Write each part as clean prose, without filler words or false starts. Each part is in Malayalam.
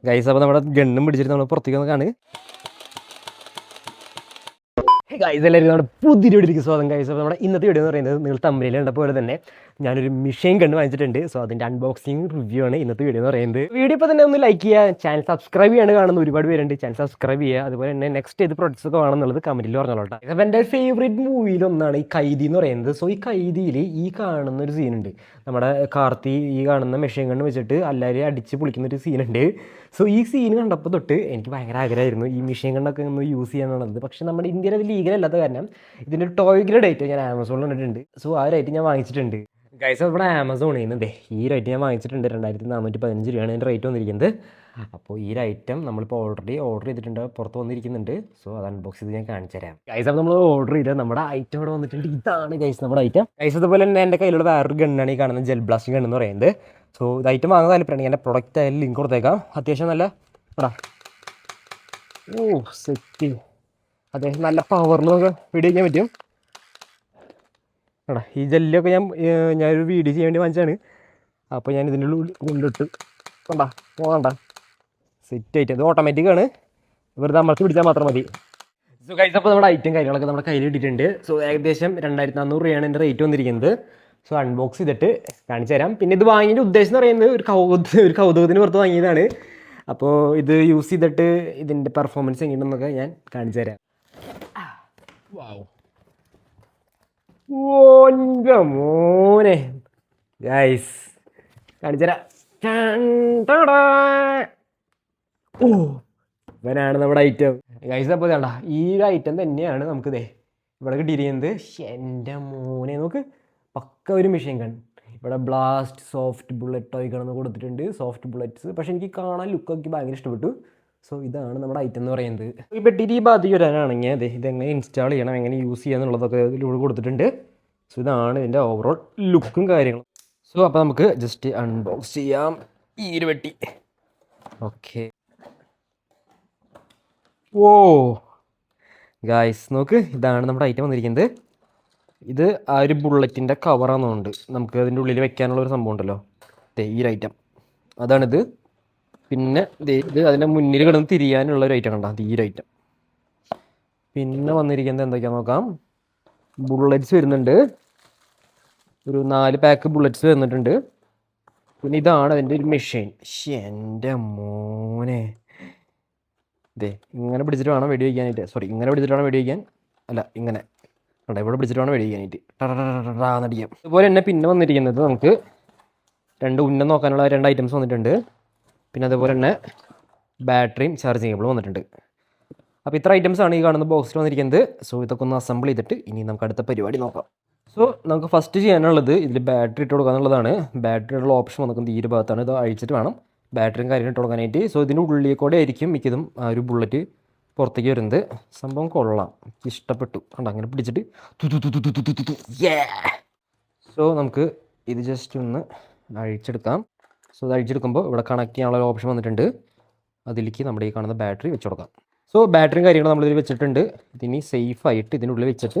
ഗൈസ്, അപ്പോൾ നമ്മുടെ ഗണ്ണും പിടിച്ചിട്ട് നമ്മൾ പുറത്തേക്ക് ഒന്ന് കാണുക. ഗൈസ്, എല്ലാവരും നമ്മുടെ പുതിയ വീഡിയോയിലേക്ക് സ്വാഗതം. ഗൈസ്, അപ്പോൾ നമ്മുടെ ഇന്നത്തെ വീഡിയോ എന്ന് പറയുന്നത് നിങ്ങൾ തമ്മിൽ കണ്ട പോലെ തന്നെ ഞാനൊരു മെഷീൻ ഗണ്ണ് വാങ്ങിച്ചിട്ടുണ്ട്. സോ അതിൻ്റെ അൺബോക്സിങ് റിവ്യൂ ആണ് ഇന്നത്തെ വീഡിയോ എന്ന് പറയുന്നത്. വീഡിയോ ഇപ്പോൾ തന്നെ ഒന്ന് ലൈക്ക് ചെയ്യുക, ചാനൽ സബ്സ്ക്രൈബ് ചെയ്യാണ്ട് കാണുന്ന ഒരുപാട് പേരുണ്ട്. ചാനൽ സബ്സ്ക്രൈബ് ചെയ്യുക. അതുപോലെ തന്നെ നെക്സ്റ്റ് ഏത് പ്രൊഡക്ട്സ് ഒക്കെ വേണമെന്നുള്ളത് കമൻറ്റിൽ പറഞ്ഞോളൂ. അപ്പോൾ എൻ്റെ ഫേവറേറ്റ് മൂവിയിലൊന്നാണ് ഈ കൈദി എന്ന് പറയുന്നത്. സോ ഈ കൈദിയിൽ ഈ കാണുന്ന ഒരു സീനുണ്ട്. നമ്മുടെ കാർത്തി ഈ കാണുന്ന മെഷീൻ ഗണ്ണ് വെച്ചിട്ട് എല്ലാവരെയും അടിച്ച് പൊളിക്കുന്നൊരു സീനുണ്ട്. സോ ഈ സീൻ കണ്ടപ്പോൾ തൊട്ട് എനിക്ക് ഭയങ്കര ആഗ്രഹമായിരുന്നു ഈ മെഷീൻ ഗണ്ണൊക്കെ ഒന്ന് യൂസ് ചെയ്യാനുള്ളത്. പക്ഷേ നമ്മുടെ ഇന്ത്യയിൽ അത് ലീഗലല്ലാത്ത കാരണം ഇതിൻ്റെ ടോയ് ഗ്രേഡ് ഐറ്റം ഞാൻ ആമസോണിൽ കണ്ടിട്ടുണ്ട്. സോ ആ ഒരു ഐറ്റം ഞാൻ വാങ്ങിച്ചിട്ടുണ്ട്. ഗൈസ്, ഇവിടെ ആമസോണിൽ നിന്ന് ഈ ഒരു ഐറ്റം ഞാൻ വാങ്ങിച്ചിട്ടുണ്ട്. 2415 രൂപയാണ് ഇതിൻ്റെ റേറ്റ് വന്നിരിക്കുന്നത്. അപ്പോൾ ഈ ഒരു ഐറ്റം നമ്മളിപ്പോൾ ഓൾറെഡി ഓർഡർ ചെയ്തിട്ടുണ്ട്, പുറത്ത് വന്നിരിക്കുന്നുണ്ട്. സോ അത് അൺബോക്സ് ചെയ്ത് ഞാൻ കാണിച്ചു തരാം. ഗൈസ്, അപ്പോൾ നമ്മൾ ഓർഡർ ചെയ്ത് നമ്മുടെ ഐറ്റം ഇവിടെ വന്നിട്ടുണ്ട്. ഇതാണ് ഗൈസ് നമ്മുടെ ഐറ്റം. ഗൈസ്, അതുപോലെ തന്നെ എൻ്റെ കയ്യിലുള്ള വേറൊരു ഗണ്ണാണ് ഈ കാണുന്ന ജെൽ ബ്ലാസ്റ്റിംഗ് ഗണ്ണെന്ന് പറയുന്നത്. സോ ഇത് ഐറ്റം വാങ്ങുന്ന താല്പര്യമാണ്. എൻ്റെ പ്രൊഡക്റ്റ് ആയാലും ലിങ്ക് കൊടുത്തേക്കാം. അത്യാവശ്യം നല്ല സെറ്റ്, അത്യാവശ്യം നല്ല പവറിൽ നമുക്ക് വീഡിയോ ചെയ്യാൻ പറ്റും. ഈ ജെല്ലൊക്കെ ഞാനൊരു വീഡിയോ ചെയ്യാൻ വേണ്ടി വാങ്ങിച്ചാണ്. അപ്പോൾ ഞാൻ ഇതിൻ്റെ ഉള്ളിൽ കൊണ്ടിട്ട് പോകണ്ട സെറ്റ് ആയിട്ട്. അത് ഓട്ടോമാറ്റിക്കാണ്, വെറുതെ അമർത്തി പിടിച്ചാൽ മാത്രം മതി. സോ ഗൈസ്, അപ്പോൾ നമ്മുടെ ഐറ്റം കാര്യങ്ങളൊക്കെ നമ്മുടെ കയ്യിൽ ഇട്ടിട്ടുണ്ട്. സോ ഏകദേശം 2400 രൂപയാണ് എൻ്റെ റേറ്റ് വന്നിരിക്കുന്നത്. സോ അൺബോക്സ് ചെയ്തിട്ട് കാണിച്ചു തരാം. പിന്നെ ഇത് വാങ്ങിയതിൻ്റെ ഉദ്ദേശം എന്ന് പറയുന്നത് ഒരു കൗതുകത്തിന് പുറത്ത് വാങ്ങിയതാണ്. അപ്പോൾ ഇത് യൂസ് ചെയ്തിട്ട് ഇതിൻ്റെ പെർഫോമൻസ് എങ്ങനെയുണ്ടെന്നൊക്കെ ഞാൻ കാണിച്ചു തരാം. മോനെ ഗൈസ് കാണിച്ചു തരാം. ഇവനാണ് നമ്മുടെ ഐറ്റം. ഗൈസ്, അപ്പോൾ വേണ്ട ഈ ഒരു ഐറ്റം തന്നെയാണ് നമുക്കിതേ ഇവിടെ കിട്ടിയിരിക്കുന്നത്. എൻ്റെ മോനെ നോക്ക്, പക്ക ഒരു മെഷീൻ ഗൺ. ഇവിടെ ബ്ലാസ്റ്റ്, സോഫ്റ്റ് ബുള്ളറ്റ് ടോയ് ഗണ്ണെന്ന് കൊടുത്തിട്ടുണ്ട്. സോഫ്റ്റ് ബുള്ളറ്റ്സ് പക്ഷേ എനിക്ക് കാണാൻ ലുക്കൊക്കെ ഭയങ്കര ഇഷ്ടപ്പെട്ടു. സോ ഇതാണ് നമ്മുടെ ഐറ്റം എന്ന് പറയുന്നത്. ഈ പെട്ടിയിൽ ഈ ബാധിക്ക് വരാനാണെങ്കിൽ അതെ ഇതെങ്ങനെ ഇൻസ്റ്റാൾ ചെയ്യണം, എങ്ങനെ യൂസ് ചെയ്യുക എന്നുള്ളതൊക്കെ ഇതിലൂടെ കൊടുത്തിട്ടുണ്ട്. സോ ഇതാണ് ഇതിൻ്റെ ഓവറോൾ ലുക്കും കാര്യങ്ങളും. സോ അപ്പോൾ നമുക്ക് ജസ്റ്റ് അൺബോക്സ് ചെയ്യാം ഈ ഒരു പെട്ടി. ഓക്കെ, ഓ ഗായ്സ് നോക്ക്, ഇതാണ് നമ്മുടെ ഐറ്റം വന്നിരിക്കുന്നത്. ഇത് ആ ഒരു ബുള്ളറ്റിൻ്റെ കവറാണെന്നുണ്ട്. നമുക്ക് അതിൻ്റെ ഉള്ളിൽ വെക്കാനുള്ള ഒരു സംഭവം ഉണ്ടല്ലോ, ഈ ഒരു ഐറ്റം അതാണിത്. പിന്നെ ഇത് അതിൻ്റെ മുന്നിൽ കിടന്ന് തിരിയാനുള്ള ഒരു ഐറ്റം കണ്ടോ, ഈ ഒരു ഐറ്റം. പിന്നെ വന്നിരിക്കുന്നത് എന്തൊക്കെയാണെന്ന് നോക്കാം. ബുള്ളറ്റ്സ് വരുന്നുണ്ട്, ഒരു 4 പാക്ക് ബുള്ളറ്റ്സ് വരുന്നിട്ടുണ്ട്. പിന്നെ ഇതാണ് അതിൻ്റെ ഒരു മെഷീൻ. എൻ്റെ മോനെ, ഇങ്ങനെ പിടിച്ചിട്ട് വേണം വെടി വയ്ക്കാനായിട്ട്. സോറി, ഇങ്ങനെ പിടിച്ചിട്ട് വേണം വെടി വയ്ക്കാൻ, അല്ല ഇങ്ങനെ കണ്ടോ, ഇവിടെ പിടിച്ചിട്ട് വേണം വെടി വയ്ക്കാനായിട്ട്. ടറാന്നടിക്കാം. അതുപോലെ തന്നെ പിന്നെ വന്നിരിക്കുന്നത് നമുക്ക് 2 ഉന്നം നോക്കാനുള്ള 2 ഐറ്റംസ് വന്നിട്ടുണ്ട്. പിന്നെ അതുപോലെ തന്നെ ബാറ്ററിയും ചാർജ് കേബിളും വന്നിട്ടുണ്ട്. അപ്പോൾ ഇത്ര ഐറ്റംസാണ് ഈ കാണുന്ന ബോക്സിൽ വന്നിരിക്കുന്നത്. സോ ഇതൊക്കെ ഒന്ന് അസംബിൾ ചെയ്തിട്ട് ഇനി നമുക്ക് അടുത്ത പരിപാടി നോക്കാം. സോ നമുക്ക് ഫസ്റ്റ് ചെയ്യാനുള്ളത് ഇതിൽ ബാറ്ററി ഇട്ട് കൊടുക്കുക എന്നുള്ളതാണ്. ബാറ്ററിയുള്ള ഓപ്ഷൻ വന്നിരിക്കുന്നത് ഈ ഒരു ഭാഗത്താണ്. ഇത് അഴിച്ചിട്ട് വേണം ബാറ്ററിയും കാര്യങ്ങൾ ഇട്ട് കൊടുക്കാനായിട്ട്. സോ ഇതിൻ്റെ ഉള്ളിൽ കൂടെ ആയിരിക്കും മിക്കതും ആ ഒരു ബുള്ളറ്റ് പുറത്തേക്ക് വരുന്നത്. സംഭവം കൊള്ളാം, ഇഷ്ടപ്പെട്ടു. കണ്ടോ, അങ്ങനെ പിടിച്ചിട്ട് സോ നമുക്ക് ഇത് ജസ്റ്റ് ഒന്ന് അഴിച്ചെടുക്കാം. സോ ഇത് അഴിച്ചെടുക്കുമ്പോൾ ഇവിടെ കണക്ട് ചെയ്യാനുള്ള ഒരു ഓപ്ഷൻ വന്നിട്ടുണ്ട്. അതിലേക്ക് നമ്മുടെ ഈ കാണുന്ന ബാറ്ററി വെച്ച് കൊടുക്കാം. സോ ബാറ്ററിയും കാര്യങ്ങളും നമ്മളിതിൽ വെച്ചിട്ടുണ്ട്. ഇതിനി സേഫായിട്ട് ഇതിനുള്ളിൽ വെച്ചിട്ട്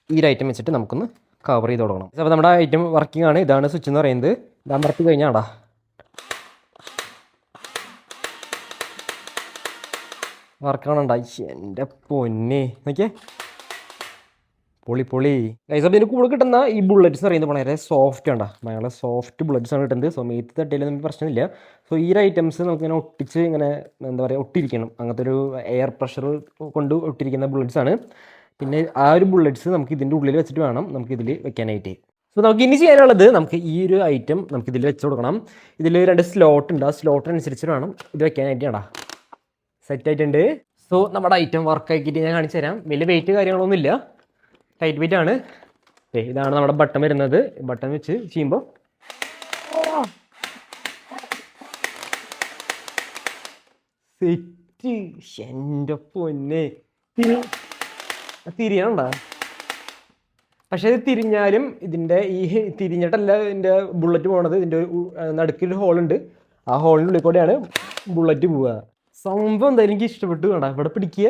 ഈ ഒരു ഐറ്റം വെച്ചിട്ട് നമുക്കൊന്ന് കവർ ചെയ്ത് കൊടുക്കണം. അപ്പോൾ നമ്മുടെ ഐറ്റം വർക്കിംഗ് ആണ്. ഇതാണ് സ്വിച്ച് എന്ന് പറയുന്നത്. ഇത് അമർത്തി കഴിഞ്ഞാടാ വർക്കാണുണ്ടായി. എൻ്റെ പൊന്നെ നോക്കിയേ, പൊളി ഗൈസ്. അപ്പോൾ ഇതിന് കൂടെ കിട്ടുന്ന ഈ ബുള്ളറ്റ്സ് പറയുന്നത് വളരെ സോഫ്റ്റ് ആണ്, ഭയങ്കര സോഫ്റ്റ് ബുള്ളറ്റ്സ് ആണ് കിട്ടുന്നത്. സോ മേത്ത് തട്ടിയാലും നമുക്ക് പ്രശ്നമില്ല. സോ ഈ ഒരു ഐറ്റംസ് നമുക്കിങ്ങനെ ഒട്ടിച്ച് ഇങ്ങനെ എന്താ പറയുക ഒട്ടിരിക്കണം, അങ്ങനത്തെ ഒരു എയർ പ്രഷർ കൊണ്ട് ഒട്ടിരിക്കുന്ന ബുള്ളറ്റ്സ് ആണ്. പിന്നെ ആ ഒരു ബുള്ളറ്റ്സ് നമുക്ക് ഇതിൻ്റെ ഉള്ളിൽ വെച്ചിട്ട് വേണം നമുക്കിതിൽ വെക്കാനായിട്ട്. സോ നമുക്ക് ഇനി ചെയ്യാനുള്ളത് നമുക്ക് ഈ ഒരു ഐറ്റം നമുക്കിതിൽ വെച്ച് കൊടുക്കണം. ഇതിൽ 2 സ്ലോട്ട് ഉണ്ട്. ആ സ്ലോട്ടിനനുസരിച്ച് വേണം ഇത് വെക്കാനായിട്ട്. ആടാ സെറ്റ് ആയിട്ടുണ്ട്. സോ നമ്മുടെ ഐറ്റം വർക്ക് ആക്കിയിട്ട് ഞാൻ കാണിച്ചു തരാം. വലിയ വെയിറ്റ് കാര്യങ്ങളൊന്നും ഇല്ല, ടൈറ്റ് വെയിറ്റ് ആണ്. ഇതാണ് നമ്മുടെ ബട്ടൺ വരുന്നത്. ബട്ടൺ വെച്ച് ചെയ്യുമ്പോൾ സെറ്റ്. എൻ്റെ പൊന്നെ, തിരിയണുണ്ടോ? പക്ഷേ ഇത് തിരിഞ്ഞാലും ഇതിൻ്റെ ഈ തിരിഞ്ഞിട്ടല്ല ഇതിൻ്റെ ബുള്ളറ്റ് പോകണത്. ഇതിൻ്റെ നടുക്കൊരു ഹോളുണ്ട്, ആ ഹോളിൻ്റെ ഉള്ളിൽ കൂടെയാണ് ബുള്ളറ്റ് പോവുക. സംഭവം എന്തായാലും എനിക്ക് ഇഷ്ടപ്പെട്ടു. വേണ്ട ഇവിടെ പിടിക്കുക.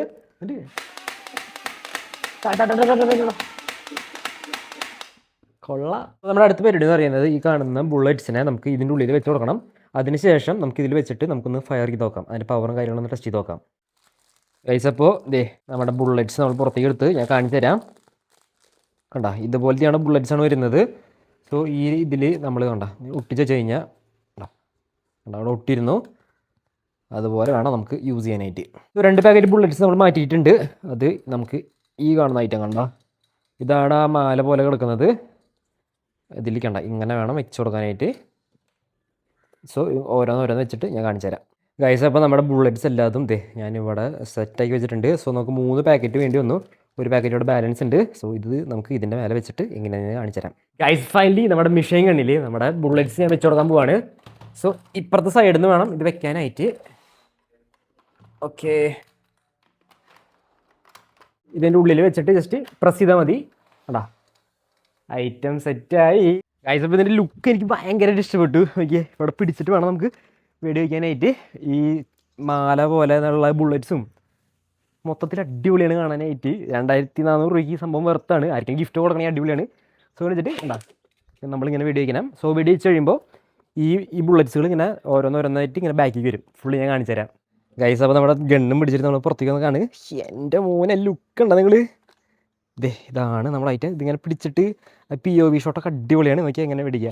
കൊള്ളാം. നമ്മുടെ അടുത്ത പരിപാടി എന്ന് പറയുന്നത് ഈ കാണുന്ന ബുള്ളറ്റ്സിനെ നമുക്ക് ഇതിൻ്റെ ഉള്ളിൽ വെച്ച് കൊടുക്കണം. അതിനുശേഷം നമുക്കിതിൽ വെച്ചിട്ട് നമുക്കൊന്ന് ഫയർ ചെയ്ത് നോക്കാം, അതിൻ്റെ പവറും കാര്യങ്ങളൊന്ന് ടെസ്റ്റ് ചെയ്ത് നോക്കാം. ഗൈസ് അപ്പോൾ നമ്മുടെ ബുള്ളറ്റ്സ് നമ്മൾ പുറത്തേക്ക് എടുത്ത് ഞാൻ കാണിച്ചു തരാം. കണ്ട ഇതുപോലത്തെയാണ് ബുള്ളറ്റ്സാണ് വരുന്നത്. സോ ഈ ഇതിൽ നമ്മൾ ഒട്ടിച്ച് വെച്ച് കഴിഞ്ഞാൽ അവിടെ ഒട്ടിയിരുന്നു, അതുപോലെ വേണം നമുക്ക് യൂസ് ചെയ്യാനായിട്ട്. 2 പാക്കറ്റ് ബുള്ളറ്റ്സ് നമ്മൾ മാറ്റിയിട്ടുണ്ട്. അത് നമുക്ക് ഈ കാണുന്ന ഐറ്റം കണ്ട, ഇതാണ് ആ മാല പോലെ കിടക്കുന്നത്. ഇതിൽ കണ്ട ഇങ്ങനെ വേണം വെച്ച് കൊടുക്കാനായിട്ട്. സോ ഓരോന്നോരോന്ന് വെച്ചിട്ട് ഞാൻ കാണിച്ചു തരാം. ഗൈസ് അപ്പോൾ നമ്മുടെ ബുള്ളറ്റ്സ് എല്ലാതും ഞാനിവിടെ സെറ്റാക്കി വെച്ചിട്ടുണ്ട്. സോ നമുക്ക് 3 പാക്കറ്റ് വേണ്ടി വന്നു, 1 പാക്കറ്റോട് ബാലൻസ് ഉണ്ട്. സോ ഇത് നമുക്ക് ഇതിൻ്റെ മേലെ വെച്ചിട്ട് എങ്ങനെയാണെന്ന് കാണിച്ചു തരാം. ഗൈസ് ഫൈനലി നമ്മുടെ മെഷീൻ ഗണ്ണിൽ നമ്മുടെ ബുള്ളറ്റ്സ് ഞാൻ വെച്ച് കൊടുക്കാൻ പോവാണ്. സോ ഇപ്പുറത്തെ സൈഡിൽ നിന്ന് വേണം ഇത് വെക്കാനായിട്ട്. ഓക്കെ, ഇതിൻ്റെ ഉള്ളിൽ വെച്ചിട്ട് ജസ്റ്റ് പ്രസ് ചെയ്താൽ മതി. അടാ ഐറ്റം സെറ്റായി. ഗൈസ് അപ്പോൾ ഇതിൻ്റെ ലുക്ക് എനിക്ക് ഭയങ്കരമായിട്ട് ഇഷ്ടപ്പെട്ടു. ഓക്കെ, ഇവിടെ പിടിച്ചിട്ട് വേണം നമുക്ക് വെടി വയ്ക്കാനായിട്ട്. ഈ മാല പോലെ ഉള്ള ബുള്ളറ്റ്സും മൊത്തത്തിൽ അടിപൊളിയാണ് കാണാനായിട്ട്. 2400 രൂപയ്ക്ക് സംഭവം വെറുത്താണ്. ആർക്കും ഗിഫ്റ്റ് കൊടുക്കണമെങ്കിൽ അടിപൊളിയാണ്. സോ വെച്ചിട്ട് നമ്മളിങ്ങനെ വെടി വയ്ക്കണം. സോ വെടി വെച്ച് കഴിയുമ്പോൾ ഈ ബുള്ളറ്റ്സുകൾ ഇങ്ങനെ ഓരോന്നോരോന്നായിട്ട് ഇങ്ങനെ ബാക്കിൽ വരും. ഫുള്ള് ഞാൻ കാണിച്ചു തരാം. ഗൈസ് അപ്പോൾ നമ്മുടെ ഗണ്ണും പിടിച്ചിട്ട് നമ്മൾ പുറത്തേക്ക് വന്ന് കാണുക. എൻ്റെ മോനെ ലുക്ക് ഉണ്ടോ നിങ്ങൾ? ഇതാണ് നമ്മുടെ ഐറ്റം. ഇതിങ്ങനെ പിടിച്ചിട്ട് POV ഷോട്ടൊക്കെ അടിപൊളിയാണ്. നോക്കി എങ്ങനെ വെടിക്കുക.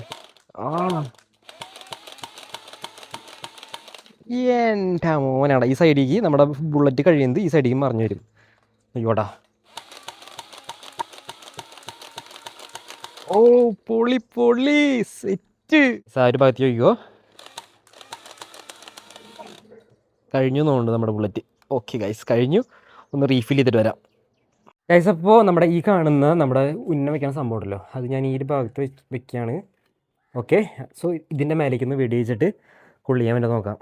എൻ്റെ മോനാണ്. ഈ സൈഡിലേക്ക് നമ്മുടെ ബുള്ളറ്റ് കഴിയുന്നത് ഈ സൈഡിലേക്ക് മറിഞ്ഞു വരും. അയ്യോടാ, ഓ പൊളി പൊളി സെറ്റ്. ഒരു ഭാഗത്ത് ചോദിക്കോ, കഴിഞ്ഞു എന്നുണ്ട് നമ്മുടെ ബുള്ളറ്റ്. ഓക്കെ ഗൈസ്, കഴിഞ്ഞു. ഒന്ന് റീഫിൽ ചെയ്തിട്ട് വരാം. ഗൈസ് അപ്പോൾ നമ്മുടെ ഈ കാണുന്ന നമ്മുടെ ഉന്നം വയ്ക്കുന്ന സംഭവം ഉണ്ടല്ലോ, അത് ഞാൻ ഈ ഒരു ഭാഗത്ത് വെക്കുകയാണ്. ഓക്കെ, സോ ഇതിൻ്റെ മേലേക്ക് ഒന്ന് വെടി വെച്ചിട്ട് കൊള്ളിയാൻ വേണ്ടി നോക്കാം.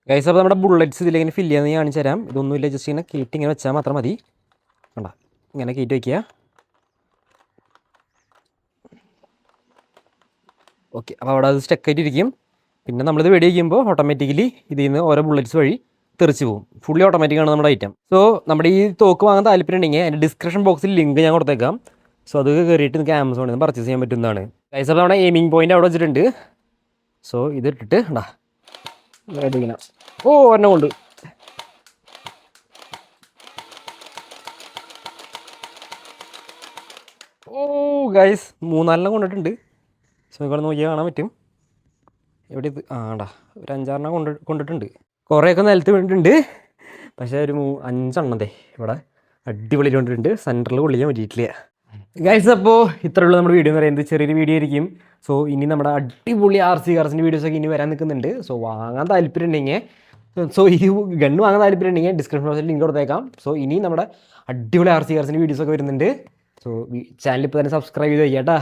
ഗൈസ് അപ്പോൾ നമ്മുടെ ബുള്ളറ്റ്സ് ഇതിലേക്ക് ഫില്ല് ചെയ്യാൻ കാണിച്ചു തരാം. ഇതൊന്നുമില്ല, ജസ്റ്റ് ഇങ്ങനെ കയറ്റി ഇങ്ങനെ വെച്ചാൽ മാത്രം മതി. കണ്ട ഇങ്ങനെ കയറ്റി വയ്ക്കുക. ഓക്കെ, അപ്പോൾ അവിടെ അത് സ്റ്റക്കായിട്ടിരിക്കും. പിന്നെ നമ്മളിത് വെടി വയ്ക്കുമ്പോൾ ഓട്ടോമാറ്റിക്കലി ഇതിൽ നിന്ന് ഓരോ ബുള്ളറ്റ്സ് വഴി തെറിച്ച് പോകും. ഫുള്ളി ഓട്ടോമാറ്റിക്കാണ് നമ്മുടെ ഐറ്റം. സോ നമ്മുടെ ഈ തോക്ക് വാങ്ങാൻ താല്പര്യം ഉണ്ടെങ്കിൽ അതിൻ്റെ ഡിസ്ക്രിപ്ഷൻ ബോക്സിൽ ലിങ്ക് ഞാൻ കൊടുത്തേക്കാം. സോ അത് കയറിയിട്ട് നിങ്ങൾക്ക് ആമസോണിൽ നിന്ന് പർച്ചേസ് ചെയ്യാൻ പറ്റുന്നതാണ്. ഗൈസ് അപ്പോൾ നമ്മുടെ എയിമിംഗ് പോയിൻ്റ് അവിടെ വെച്ചിട്ടുണ്ട്. സോ ഇതിട്ടിട്ട് ഇങ്ങനെ ഒരെണ്ണം കൊണ്ട് ഗൈസ് 3-4 കൊണ്ടിട്ടുണ്ട്. സോ ഇവിടെ നോക്കിയാൽ കാണാൻ പറ്റും. എവിടെ ഇത് ഒരു 5-6 കൊണ്ടിട്ടുണ്ട്. കുറേയൊക്കെ നിലത്ത് വീണിട്ടുണ്ട്. പക്ഷേ ഒരു 5 ഇവിടെ അടിപൊളി കൊണ്ടിട്ടുണ്ട്. സെൻറ്ററിൽ കൊള്ളിക്കാൻ പറ്റിയിട്ടില്ല. ഗൈസ് അപ്പോൾ ഇത്രയുള്ള നമ്മുടെ വീഡിയോ എന്ന് പറയുന്നത് ചെറിയൊരു വീഡിയോ ആയിരിക്കും. സോ ഇനി നമ്മുടെ അടിപൊളി RC കാർസിൻ്റെ വീഡിയോസൊക്കെ ഇനി വരാൻ നിൽക്കുന്നുണ്ട്. സോ വാങ്ങാൻ താല്പര്യം ഉണ്ടെങ്കിൽ ഈ ഗണ്ണ് വാങ്ങാൻ താല്പര്യം ഉണ്ടെങ്കിൽ ഡിസ്ക്രിപ്ഷൻ ബോക്സിൽ ലിങ്ക് കൊടുത്തേക്കാം. സോ ഇനി നമ്മുടെ അടിപൊളി RC കാർസിൻ്റെ വീഡിയോസൊക്കെ വരുന്നുണ്ട്. സോ ചാനൽ ഇപ്പോൾ തന്നെ സബ്സ്ക്രൈബ് ചെയ്ത് വയ്ക്കാം കേട്ടോ.